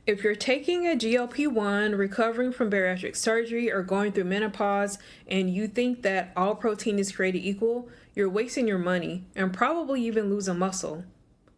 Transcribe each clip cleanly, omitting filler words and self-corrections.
If you're taking a GLP-1, recovering from bariatric surgery, or going through menopause, and you think that all protein is created equal, you're wasting your money and probably even losing muscle.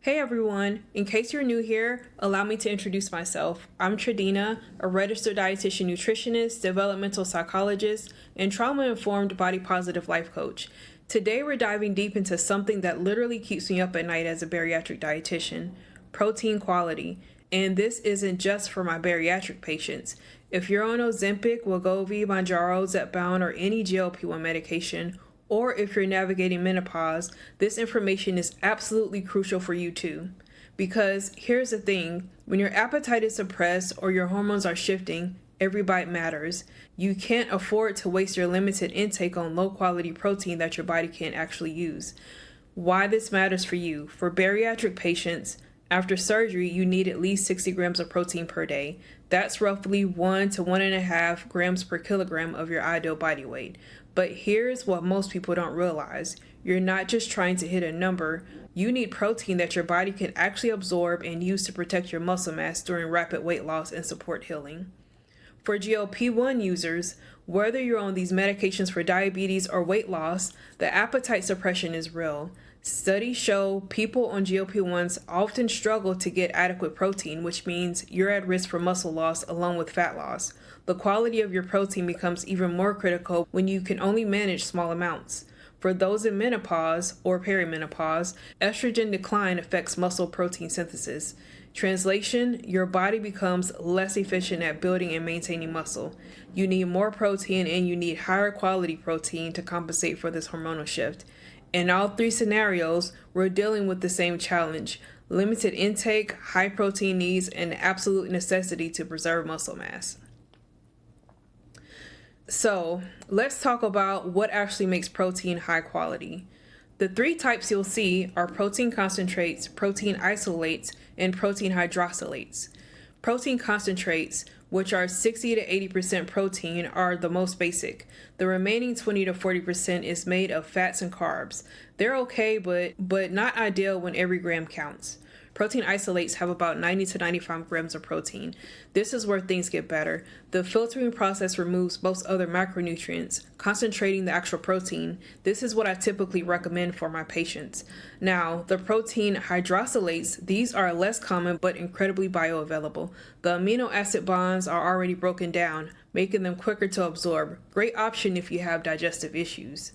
Hey everyone, in case you're new here, allow me to introduce myself. I'm Tradina, a registered dietitian nutritionist, developmental psychologist, and trauma-informed body-positive life coach. Today we're diving deep into something that literally keeps me up at night as a bariatric dietitian: protein quality. And this isn't just for my bariatric patients. If you're on Ozempic, Wegovy, Mounjaro, Zepbound, or any GLP-1 medication, or if you're navigating menopause, this information is absolutely crucial for you too. Because here's the thing, when your appetite is suppressed or your hormones are shifting, every bite matters. You can't afford to waste your limited intake on low quality protein that your body can't actually use. Why this matters for you: for bariatric patients, after surgery, you need at least 60 grams of protein per day. That's roughly 1 to 1.5 grams per kilogram of your ideal body weight. But here's what most people don't realize. You're not just trying to hit a number. You need protein that your body can actually absorb and use to protect your muscle mass during rapid weight loss and support healing. For GLP-1 users, whether you're on these medications for diabetes or weight loss, the appetite suppression is real. Studies show people on GLP-1s often struggle to get adequate protein, which means you're at risk for muscle loss along with fat loss. The quality of your protein becomes even more critical when you can only manage small amounts. For those in menopause or perimenopause, estrogen decline affects muscle protein synthesis. Translation: your body becomes less efficient at building and maintaining muscle. You need more protein, and you need higher quality protein to compensate for this hormonal shift. In all three scenarios, we're dealing with the same challenge: limited intake, high protein needs, and the absolute necessity to preserve muscle mass. So let's talk about what actually makes protein high quality. The three types you'll see are protein concentrates, protein isolates, and protein hydrosylates. Protein concentrates, which are 60 to 80% protein, are the most basic. The remaining 20 to 40% is made of fats and carbs. They're okay, but not ideal when every gram counts. Protein isolates have about 90 to 95 grams of protein. This is where things get better. The filtering process removes most other macronutrients, concentrating the actual protein. This is what I typically recommend for my patients. Now, the protein hydrosylates, these are less common but incredibly bioavailable. The amino acid bonds are already broken down, making them quicker to absorb. Great option if you have digestive issues.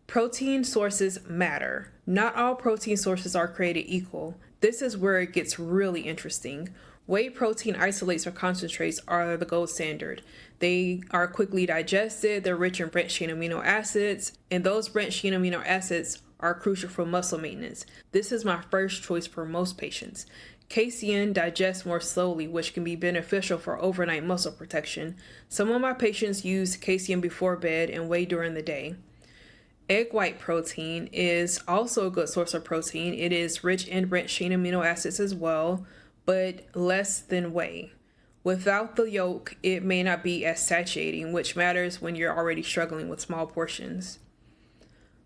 Protein sources matter. Not all protein sources are created equal. This is where it gets really interesting. Whey protein isolates or concentrates are the gold standard. They are quickly digested, they're rich in branched chain amino acids, and those branched chain amino acids are crucial for muscle maintenance. This is my first choice for most patients. Casein digests more slowly, which can be beneficial for overnight muscle protection. Some of my patients use casein before bed and whey during the day. Egg white protein is also a good source of protein. It is rich in branched chain amino acids as well, but less than whey. Without the yolk, it may not be as satiating, which matters when you're already struggling with small portions.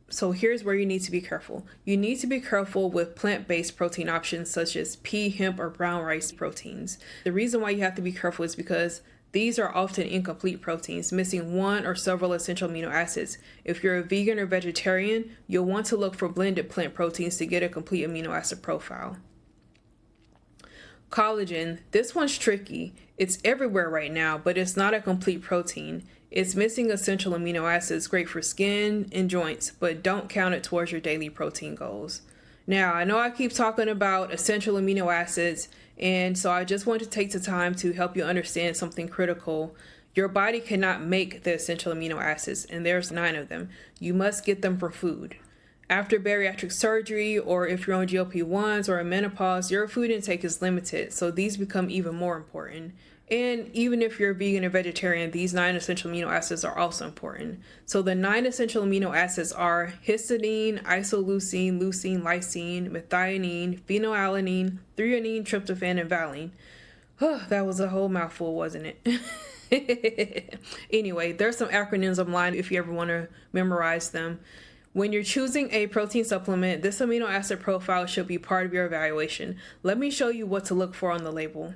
So here's where you need to be careful. You need to be careful with plant-based protein options such as pea, hemp, or brown rice proteins. The reason why you have to be careful is because these are often incomplete proteins, missing one or several essential amino acids. If you're a vegan or vegetarian, you'll want to look for blended plant proteins to get a complete amino acid profile. Collagen, this one's tricky. It's everywhere right now, but it's not a complete protein. It's missing essential amino acids, great for skin and joints, but don't count it towards your daily protein goals. Now, I know I keep talking about essential amino acids, and so I just want to take the time to help you understand something critical. Your body cannot make the essential amino acids, and there's 9 of them. You must get them from food. After bariatric surgery, or if you're on GLP-1s or in menopause, your food intake is limited, so these become even more important. And even if you're vegan or vegetarian, these 9 essential amino acids are also important. So the 9 essential amino acids are histidine, isoleucine, leucine, lysine, methionine, phenylalanine, threonine, tryptophan, and valine. That was a whole mouthful, wasn't it? Anyway, there's some acronyms online if you ever want to memorize them. When you're choosing a protein supplement, this amino acid profile should be part of your evaluation. Let me show you what to look for on the label.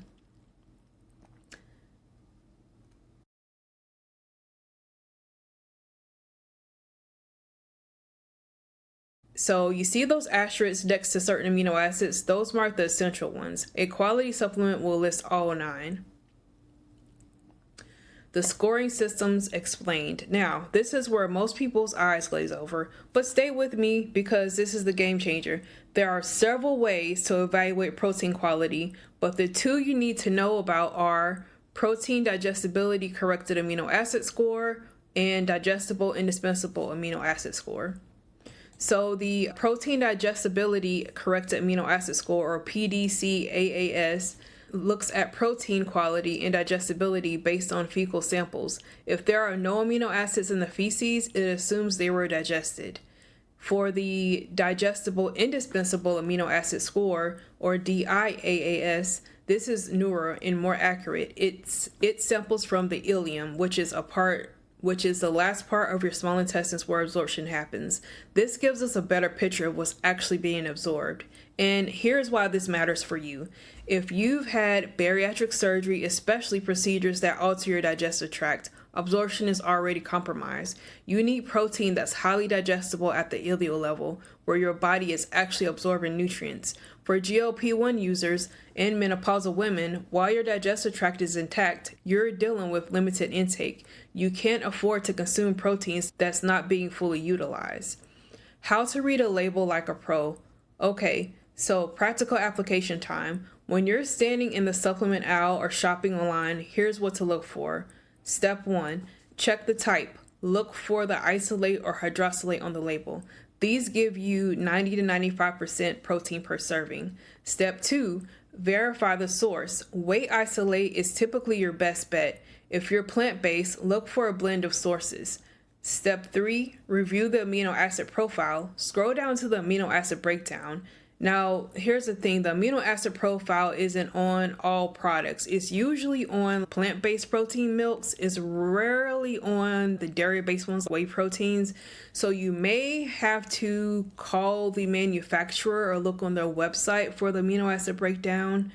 So you see those asterisks next to certain amino acids, those mark the essential ones. A quality supplement will list all 9. The scoring systems explained. Now, this is where most people's eyes glaze over, but stay with me because this is the game changer. There are several ways to evaluate protein quality, but the 2 you need to know about are protein digestibility corrected amino acid score and digestible indispensable amino acid score. So the protein digestibility corrected amino acid score, or PDCAAS, looks at protein quality and digestibility based on fecal samples. If there are no amino acids in the feces, it assumes they were digested. For the digestible indispensable amino acid score, or DIAAS, this is newer and more accurate. It samples from the ileum, which is the last part of your small intestines where absorption happens. This gives us a better picture of what's actually being absorbed. And here's why this matters for you. If you've had bariatric surgery, especially procedures that alter your digestive tract, absorption is already compromised. You need protein that's highly digestible at the ileal level, where your body is actually absorbing nutrients. For GLP-1 users and menopausal women, while your digestive tract is intact, you're dealing with limited intake. You can't afford to consume proteins that's not being fully utilized. How to read a label like a pro. Okay, so practical application time. When you're standing in the supplement aisle or shopping online, here's what to look for. Step 1, check the type. Look for the isolate or hydrolysate on the label. These give you 90 to 95% protein per serving. Step 2, verify the source. Whey isolate is typically your best bet. If you're plant-based, look for a blend of sources. Step 3, review the amino acid profile. Scroll down to the amino acid breakdown. Now, here's the thing, the amino acid profile isn't on all products. It's usually on plant-based protein milks. It's rarely on the dairy-based ones, whey proteins. So you may have to call the manufacturer or look on their website for the amino acid breakdown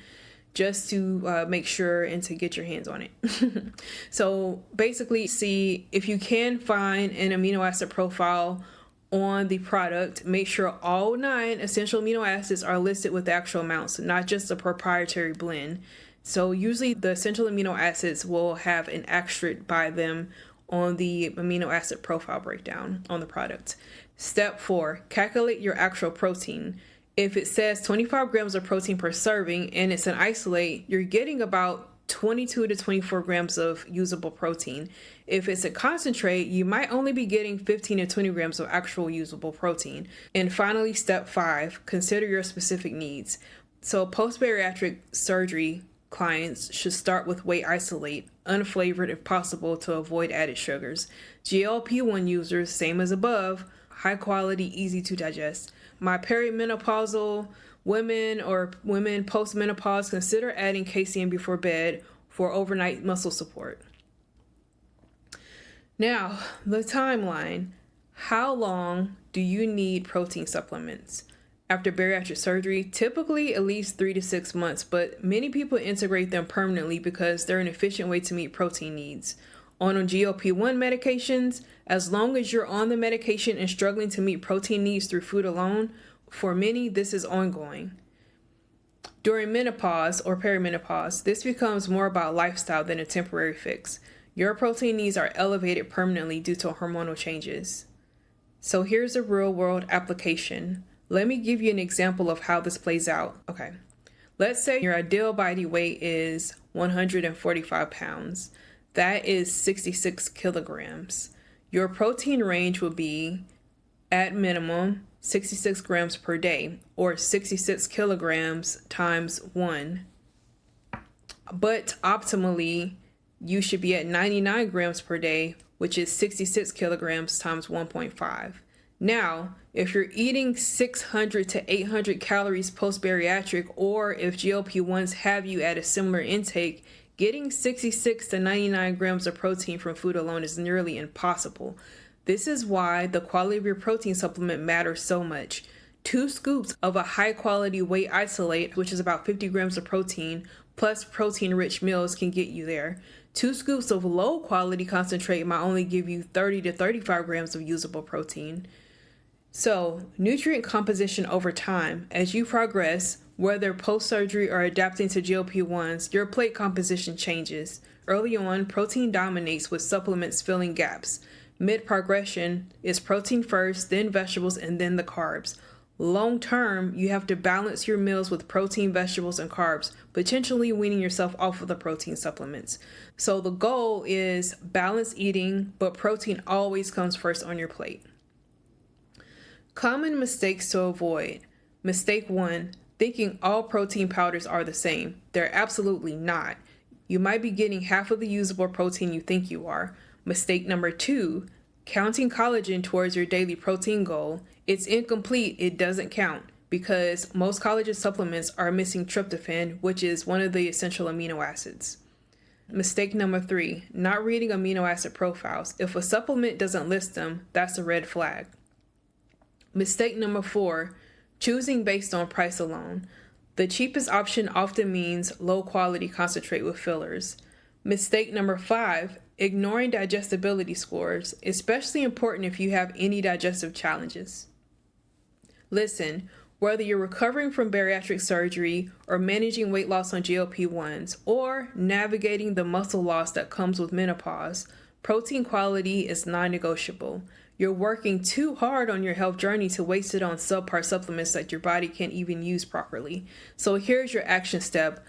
just to make sure and to get your hands on it. So basically, see if you can find an amino acid profile on the product. Make sure all 9 essential amino acids are listed with the actual amounts, not just a proprietary blend. So usually the essential amino acids will have an asterisk by them on the amino acid profile breakdown on the product. Step 4, calculate your actual protein. If it says 25 grams of protein per serving and it's an isolate, you're getting about 22 to 24 grams of usable protein. If it's a concentrate, you might only be getting 15 to 20 grams of actual usable protein. And finally, step 5, consider your specific needs. So post-bariatric surgery clients should start with whey isolate, unflavored if possible to avoid added sugars. GLP-1 users, same as above, high quality, easy to digest. My perimenopausal women or women post-menopause, consider adding casein before bed for overnight muscle support. Now, the timeline. How long do you need protein supplements? After bariatric surgery, typically at least 3 to 6 months, but many people integrate them permanently because they're an efficient way to meet protein needs. On GLP-1 medications, as long as you're on the medication and struggling to meet protein needs through food alone, for many, this is ongoing. During menopause or perimenopause, this becomes more about lifestyle than a temporary fix. Your protein needs are elevated permanently due to hormonal changes. So here's a real-world application. Let me give you an example of how this plays out. Okay, let's say your ideal body weight is 145 pounds. That is 66 kilograms. Your protein range would be, at minimum, 66 grams per day, or 66 kilograms times 1. But optimally, you should be at 99 grams per day, which is 66 kilograms times 1.5. Now, if you're eating 600 to 800 calories post-bariatric, or if GLP-1s have you at a similar intake, getting 66 to 99 grams of protein from food alone is nearly impossible. This is why the quality of your protein supplement matters so much. 2 scoops of a high-quality whey isolate, which is about 50 grams of protein, plus protein-rich meals can get you there. 2 scoops of low-quality concentrate might only give you 30 to 35 grams of usable protein. So, nutrient composition over time. As you progress, whether post-surgery or adapting to GLP-1s, your plate composition changes. Early on, protein dominates with supplements filling gaps. Mid-progression is protein first, then vegetables, and then the carbs. Long term, you have to balance your meals with protein, vegetables, and carbs, potentially weaning yourself off of the protein supplements. So the goal is balanced eating, but protein always comes first on your plate. Common mistakes to avoid. Mistake 1, thinking all protein powders are the same. They're absolutely not. You might be getting half of the usable protein you think you are. Mistake number 2, counting collagen towards your daily protein goal. It's incomplete, it doesn't count, because most collagen supplements are missing tryptophan, which is one of the essential amino acids. Mistake number 3, not reading amino acid profiles. If a supplement doesn't list them, that's a red flag. Mistake number 4, choosing based on price alone. The cheapest option often means low quality concentrate with fillers. Mistake number 5, ignoring digestibility scores, especially important if you have any digestive challenges. Listen, whether you're recovering from bariatric surgery or managing weight loss on GLP-1s or navigating the muscle loss that comes with menopause, protein quality is non-negotiable. You're working too hard on your health journey to waste it on subpar supplements that your body can't even use properly. So here's your action step.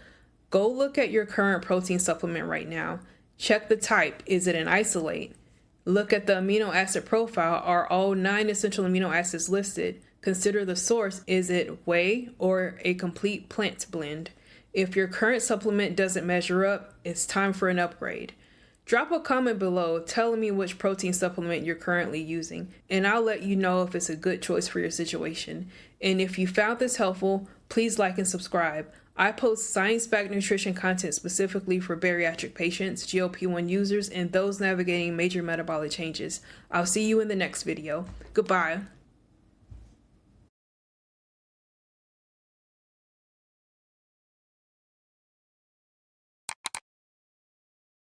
Go look at your current protein supplement right now. Check the type. Is it an isolate? Look at the amino acid profile. Are all 9 essential amino acids listed? Consider the source. Is it whey or a complete plant blend? If your current supplement doesn't measure up, it's time for an upgrade. Drop a comment below telling me which protein supplement you're currently using, and I'll let you know if it's a good choice for your situation. And if you found this helpful, please like and subscribe. I post science-backed nutrition content specifically for bariatric patients, GLP-1 users, and those navigating major metabolic changes. I'll see you in the next video. Goodbye.